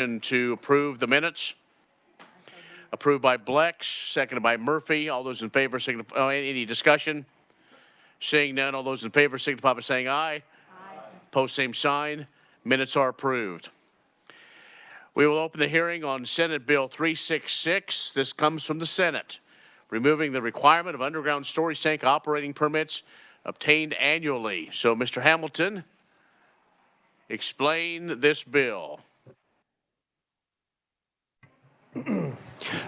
To approve the minutes. Approved by Blex, seconded by Murphy. All those in favor signify. Oh, any discussion? Seeing none, all those in favor signify by saying aye. Aye. Post same sign. Minutes are approved. We will open the hearing on Senate Bill 366. This comes from the Senate, removing the requirement of underground storage tank operating permits obtained annually. So, Mr. Hamilton, explain this bill.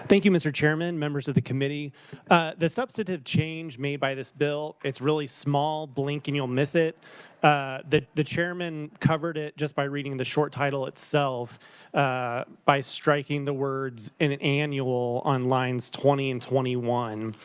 Thank you, Mr. Chairman, members of the committee. The substantive change made by this bill, it's really small, blink and you'll miss it. The chairman covered it just by reading the short title itself by striking the words "an annual" on lines 20 and 21.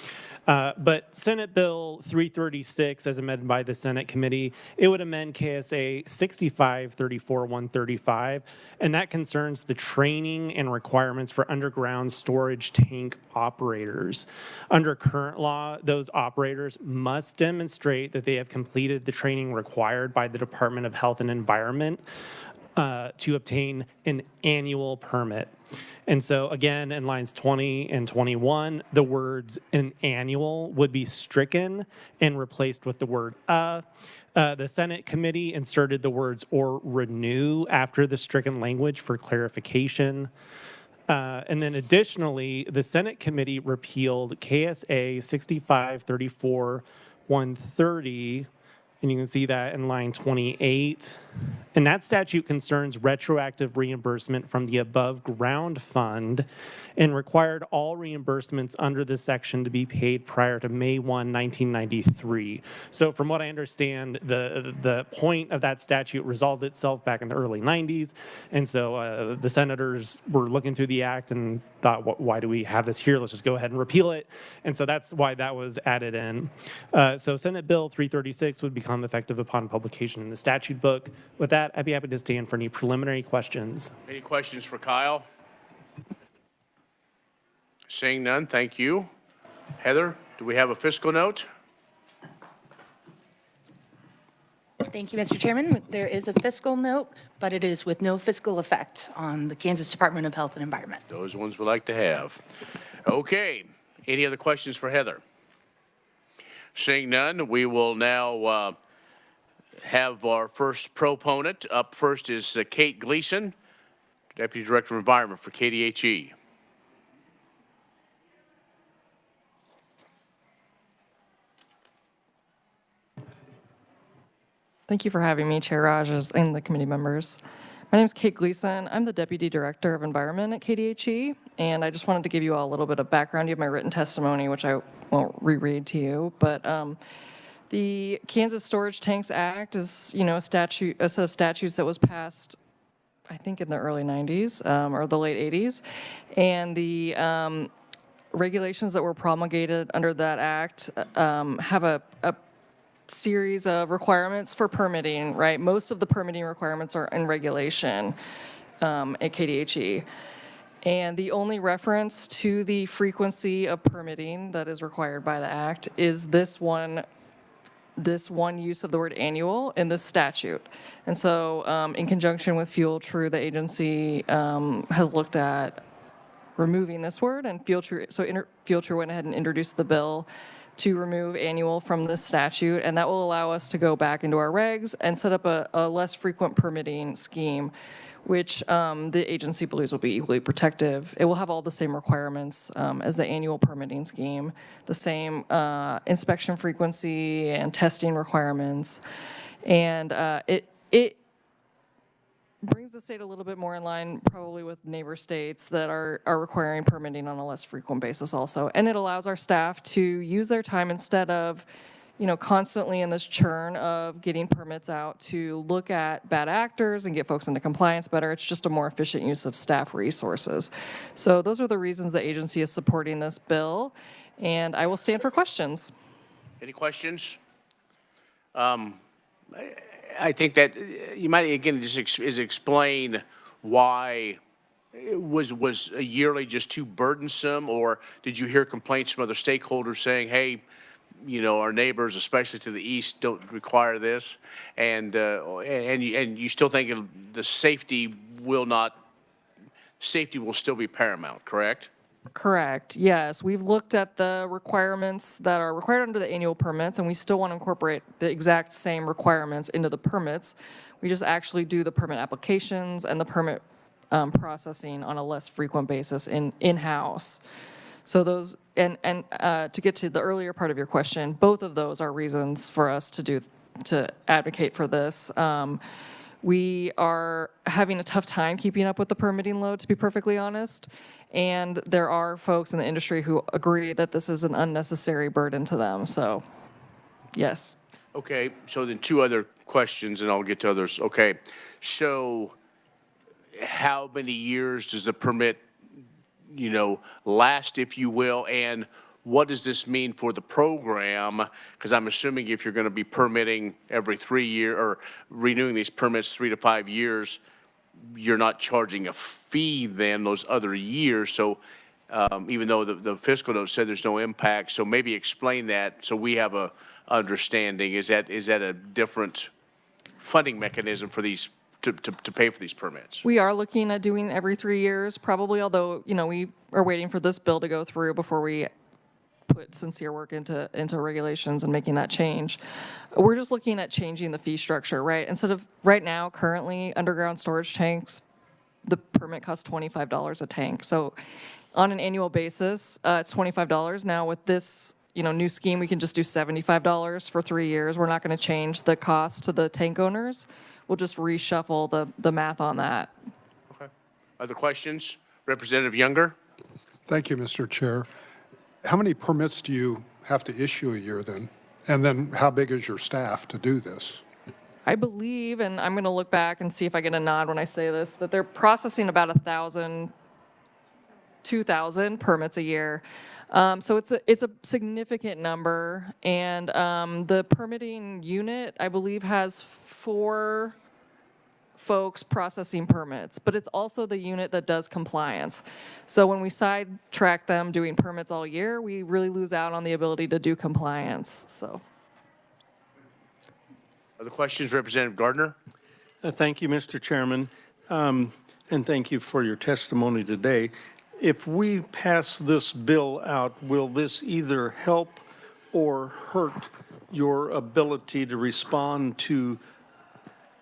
But Senate Bill 336, as amended by the Senate committee, it would amend KSA 6534-135, and that concerns the training and requirements for underground storage tank operators. Under current law, those operators must demonstrate that they have completed the training required by the Department of Health and Environment to obtain an annual permit. And so again, in lines 20 and 21, the words "an annual" would be stricken and replaced with the word The Senate committee inserted the words "or renew" after the stricken language for clarification. And then additionally, the Senate committee repealed KSA 6534-130, and you can see that in line 28. And that statute concerns retroactive reimbursement from the above ground fund and required all reimbursements under this section to be paid prior to May 1, 1993. So from what I understand, the point of that statute resolved itself back in the early 90s. And so the senators were looking through the act and thought, why do we have this here? Let's just go ahead and repeal it. And so that's why that was added in. So Senate Bill 336 would become effective upon publication in the statute book. With that, I'd be happy to stand for any preliminary questions. Any questions for Kyle? Seeing none, thank you. Heather, do we have a fiscal note? Thank you, Mr. Chairman. There is a fiscal note, but it is with no fiscal effect on the Kansas Department of Health and Environment. Those ones we like to have. Okay. Any other questions for Heather? Seeing none, we will now have our first proponent. Up first is Kate Gleason, Deputy Director of Environment for KDHE. Thank you for having me, Chair Raj, and the committee members. My name is Kate Gleason. I'm the Deputy Director of Environment at KDHE, and I just wanted to give you all a little bit of background. You have my written testimony, which I won't reread to you, but the Kansas Storage Tanks Act is, a set of statutes that was passed, I think, in the early 90s or the late 80s, and the regulations that were promulgated under that act have a series of requirements for permitting, right? Most of the permitting requirements are in regulation at KDHE. And the only reference to the frequency of permitting that is required by the act is this one use of the word annual in this statute. And so in conjunction with Fuel True, the agency has looked at removing this word, and Fuel True went ahead and introduced the bill to remove annual from this statute, and that will allow us to go back into our regs and set up a less frequent permitting scheme, which the agency believes will be equally protective. It will have all the same requirements as the annual permitting scheme, the same inspection frequency and testing requirements, and it brings the state a little bit more in line probably with neighbor states that are requiring permitting on a less frequent basis also. And it allows our staff to use their time instead of, constantly in this churn of getting permits out to look at bad actors and get folks into compliance better. It's just a more efficient use of staff resources. So those are the reasons the agency is supporting this bill, and I will stand for questions. Any questions? I think that you might, again, just explain why it was a yearly just too burdensome, or did you hear complaints from other stakeholders saying, hey, our neighbors, especially to the east, don't require this, and you still think the safety will not safety will still be paramount, correct? Correct, yes. We've looked at the requirements that are required under the annual permits, and we still want to incorporate the exact same requirements into the permits. We just actually do the permit applications and the permit processing on a less frequent basis in-house. So those, and to get to the earlier part of your question, both of those are reasons for us to advocate for this. We are having a tough time keeping up with the permitting load, to be perfectly honest. And there are folks in the industry who agree that this is an unnecessary burden to them. So, yes. Okay, so then two other questions, and I'll get to others. Okay, so how many years does the permit, last, if you will, and what does this mean for the program? Because I'm assuming if you're going to be permitting every 3 years or renewing these permits 3 to 5 years, you're not charging a fee then those other years. So even though the fiscal note said there's no impact, so maybe explain that so we have a understanding. Is that a different funding mechanism for these to pay for these permits? We are looking at doing every 3 years, probably, although, we are waiting for this bill to go through before we put sincere work into regulations and making that change. We're just looking at changing the fee structure, right? Instead of, right now, currently, underground storage tanks, the permit costs $25 a tank. So on an annual basis, it's $25. Now with this, new scheme, we can just do $75 for 3 years. We're not going to change the cost to the tank owners. We'll just reshuffle the math on that. Okay. Other questions? Representative Younger? Thank you, Mr. Chair. How many permits do you have to issue a year then? And then how big is your staff to do this? I believe, and I'm going to look back and see if I get a nod when I say this, that they're processing about 1,000, 2,000 permits a year. So it's a significant number, and the permitting unit, I believe, has 4 folks processing permits, but it's also the unit that does compliance. So when we sidetrack them doing permits all year, we really lose out on the ability to do compliance. So. Other questions? Representative Gardner? Thank you, Mr. Chairman, and thank you for your testimony today. If we pass this bill out, will this either help or hurt your ability to respond to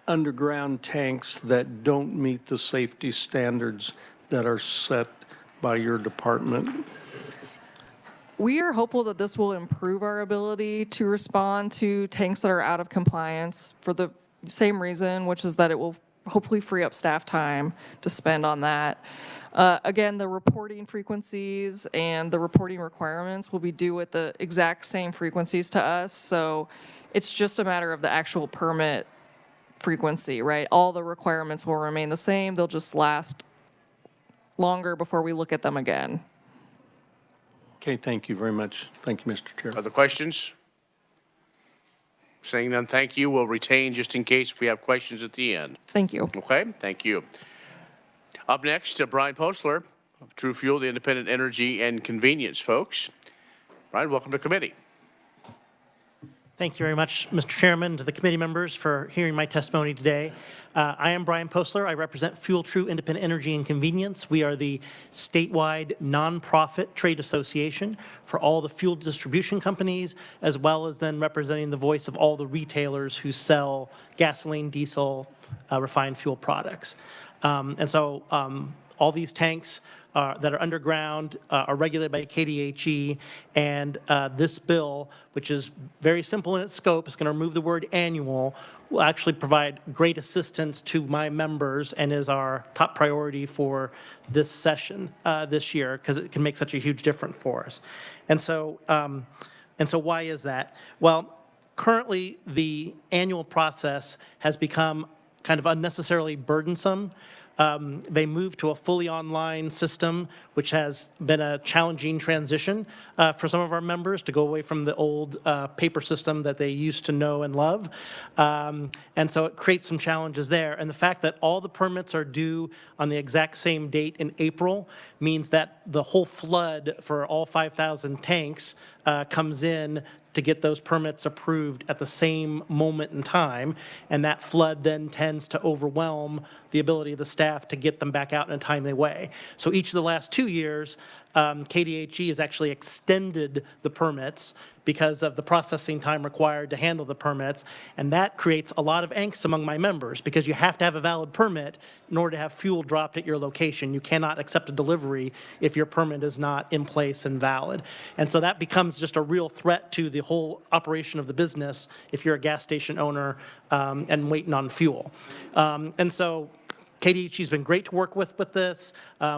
underground tanks that don't meet the safety standards that are set by your department? We are hopeful that this will improve our ability to respond to tanks that are out of compliance for the same reason, which is that it will hopefully free up staff time to spend on that. Again, the reporting frequencies and the reporting requirements will be due at the exact same frequencies to us, so it's just a matter of the actual permit frequency, right? All the requirements will remain the same. They'll just last longer before we look at them again. Okay, thank you very much. Thank you, Mr. Chair. Other questions? Saying none, thank you. We'll retain just in case if we have questions at the end. Thank you. Okay, thank you. Up next, Brian Postler of True Fuel, the independent energy and convenience folks. Brian, welcome to committee. Thank you very much, Mr. Chairman, to the committee members for hearing my testimony today. I am Brian Postler. I represent Fuel True Independent Energy and Convenience. We are the statewide nonprofit trade association for all the fuel distribution companies, as well as then representing the voice of all the retailers who sell gasoline, diesel, refined fuel products. And so all these tanks that are underground are regulated by KDHE, and this bill, which is very simple in its scope, is going to remove the word annual, will actually provide great assistance to my members and is our top priority for this session this year, because it can make such a huge difference for us. And so why is that? Well, currently the annual process has become kind of unnecessarily burdensome. They moved to a fully online system, which has been a challenging transition for some of our members to go away from the old paper system that they used to know and love. And so it creates some challenges there. And the fact that all the permits are due on the exact same date in April means that the whole flood for all 5,000 tanks comes in to get those permits approved at the same moment in time, and that flood then tends to overwhelm the ability of the staff to get them back out in a timely way. So each of the last 2 years, KDHE has actually extended the permits because of the processing time required to handle the permits, and that creates a lot of angst among my members because you have to have a valid permit in order to have fuel dropped at your location. You cannot accept a delivery if your permit is not in place and valid. And so that becomes just a real threat to the whole operation of the business if you're a gas station owner and waiting on fuel. And so KDHE's been great to work with this.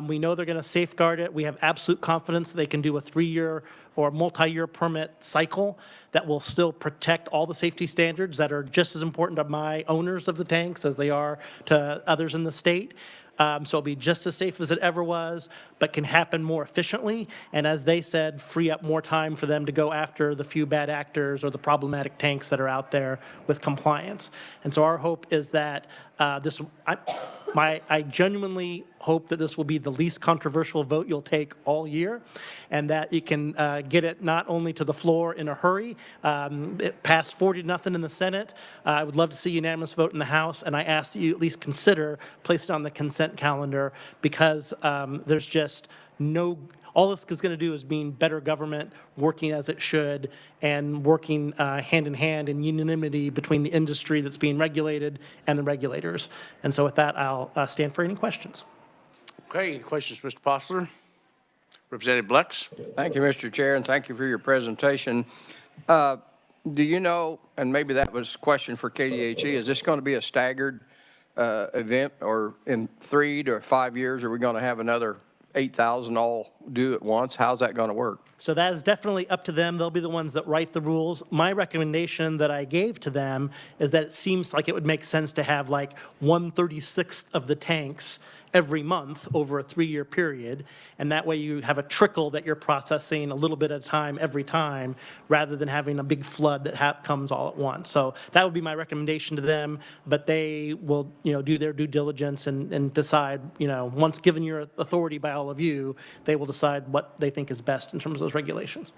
We know they're going to safeguard it. We have absolute confidence they can do a 3-year or multi-year permit cycle that will still protect all the safety standards that are just as important to my owners of the tanks as they are to others in the state. So it'll be just as safe as it ever was, but can happen more efficiently. And as they said, free up more time for them to go after the few bad actors or the problematic tanks that are out there with compliance. And so our hope is that I genuinely hope that this will be the least controversial vote you'll take all year, and that you can get it not only to the floor in a hurry. It passed 40-0 in the Senate. I would love to see unanimous vote in the House, and I ask that you at least consider placing it on the consent calendar because there's just no. All this is going to do is mean better government working as it should and working hand in hand in unanimity between the industry that's being regulated and the regulators. And so with that, I'll stand for any questions. Okay, any questions, Mr. Postler? Representative Blex? Thank you, Mr. Chair, and thank you for your presentation. Do you know, and maybe that was a question for KDHE, is this going to be a staggered event, or in 3 to 5 years are we going to have another 8,000 all due at once? How's that going to work? So that is definitely up to them. They'll be the ones that write the rules. My recommendation that I gave to them is that it seems like it would make sense to have like 1/36 of the tanks every month over a 3-year period. And that way you have a trickle that you're processing a little bit at a time every time rather than having a big flood that comes all at once. So that would be my recommendation to them, but they will, do their due diligence and decide, once given your authority by all of you, they will decide what they think is best in terms of those regulations.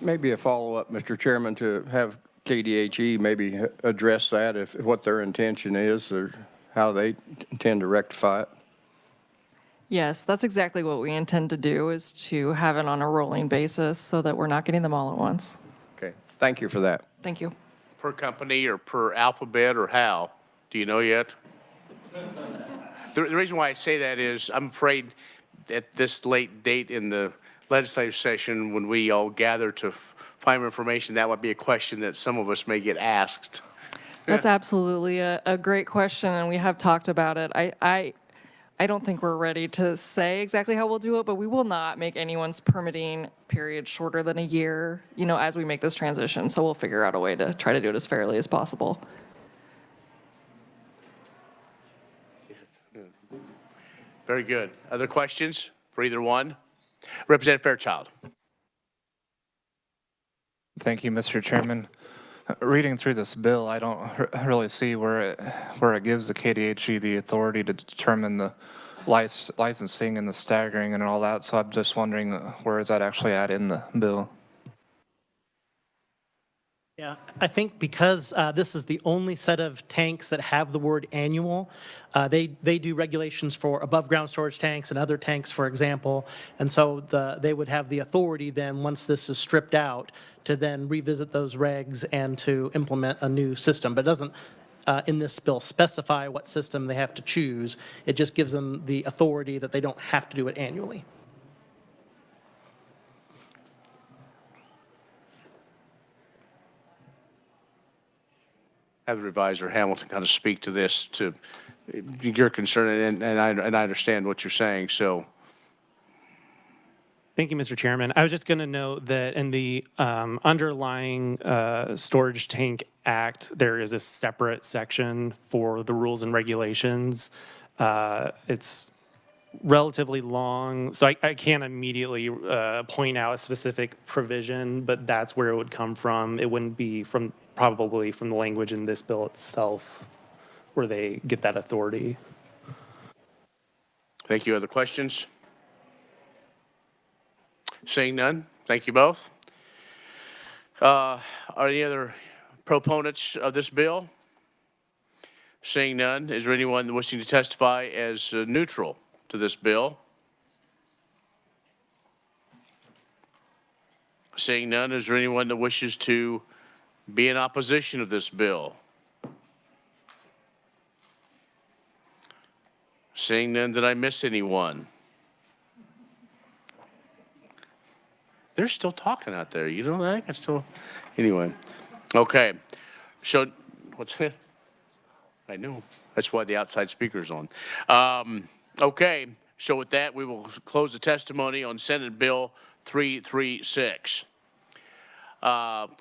Maybe a follow-up, Mr. Chairman, to have KDHE maybe address that, if what their intention is or how they intend to rectify it. Yes, that's exactly what we intend to do, is to have it on a rolling basis so that we're not getting them all at once. Okay, thank you for that. Thank you. Per company or per alphabet or how? Do you know yet? The reason why I say that is I'm afraid at this late date in the legislative session when we all gather to find more information, that would be a question that some of us may get asked. That's absolutely a great question, and we have talked about it. I don't think we're ready to say exactly how we'll do it, but we will not make anyone's permitting period shorter than a year, as we make this transition. So we'll figure out a way to try to do it as fairly as possible. Very good. Other questions for either one? Representative Fairchild. Thank you, Mr. Chairman. Reading through this bill, I don't really see where it gives the KDHE the authority to determine the licensing and the staggering and all that. So I'm just wondering, where is that actually at in the bill? Yeah, I think because this is the only set of tanks that have the word annual, they do regulations for above ground storage tanks and other tanks, for example, and so they would have the authority then, once this is stripped out, to then revisit those regs and to implement a new system. But it doesn't, in this bill, specify what system they have to choose. It just gives them the authority that they don't have to do it annually. Have the revisor Hamilton kind of speak to this, to your concern, and I understand what you're saying. So, Thank you, Mr. Chairman. I was just going to note that in the underlying Storage Tank Act, there is a separate section for the rules and regulations. It's relatively long, so I can't immediately point out a specific provision, but that's where it would come from. It wouldn't be probably from the language in this bill itself where they get that authority. thank you. Other questions? Seeing none, Thank you both. Are any other proponents of this bill? Seeing none, is there anyone wishing to testify as neutral to this bill? Seeing none, is there anyone that wishes to be in opposition of this bill? Seeing none, did I miss anyone? They're still talking out there. You know that? I still, anyway. Okay. So, what's it? I know. That's why the outside speaker's on. Okay. So with that, we will close the testimony on Senate Bill 336.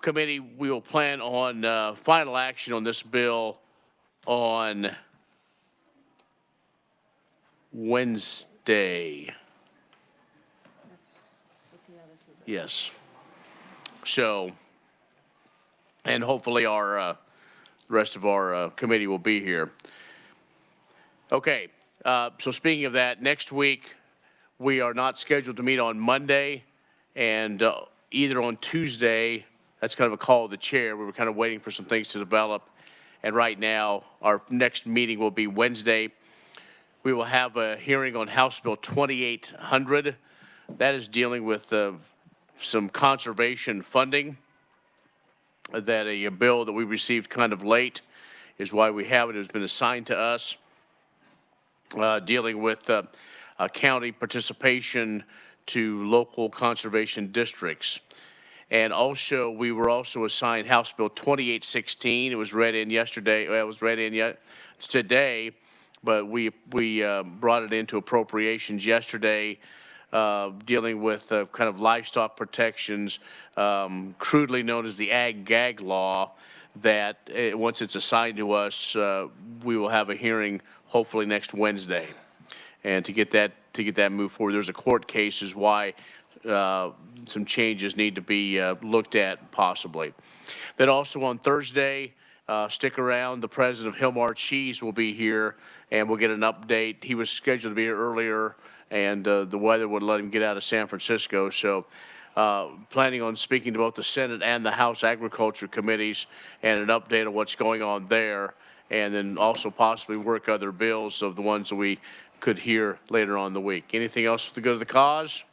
Committee, we will plan on final action on this bill on Wednesday. Yes. So, and hopefully our rest of our committee will be here. Okay. So speaking of that, next week we are not scheduled to meet on Monday, and either on Tuesday. That's kind of a call of the chair. We were kind of waiting for some things to develop, and right now our next meeting will be Wednesday. We will have a hearing on House Bill 2800. That is dealing with some conservation funding. That a bill that we received kind of late is why we have it. It has been assigned to us, dealing with county participation to local conservation districts. And also, we were also assigned House Bill 2816. It was read in yesterday. Well, it was read in today, but we brought it into appropriations yesterday, dealing with kind of livestock protections, crudely known as the ag-gag law, that once it's assigned to us, we will have a hearing hopefully next Wednesday. And to get that moved forward, there's a court case is why some changes need to be looked at possibly. Then also on Thursday, stick around. The president of Hillmar Cheese will be here, and we'll get an update. He was scheduled to be here earlier, and the weather wouldn't let him get out of San Francisco. So planning on speaking to both the Senate and the House Agriculture Committees and an update on what's going on there, and then also possibly work other bills of the ones that we could hear later on in the week. Anything else to go to the cause?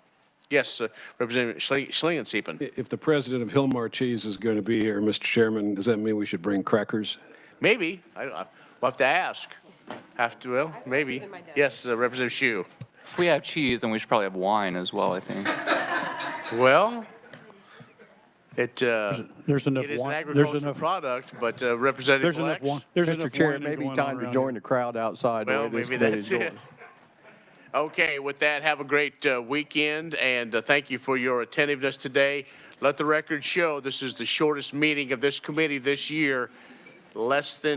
Yes, Representative Schlingensieben. If the president of Hillmar Cheese is going to be here, Mr. Chairman, does that mean we should bring crackers? Maybe. We'll have to ask. Have to, well, maybe. Yes, Representative Shue. If we have cheese, then we should probably have wine as well, I think. Well, it there's enough it is wine. an agricultural product, but Representative There's Flex? enough wine. There's Mr. enough Chair, wine it may be going time on to around join here. the crowd outside. the Well, way this maybe committee's that's going. it. Okay, with that, have a great weekend, and thank you for your attentiveness today. Let the record show this is the shortest meeting of this committee this year, less than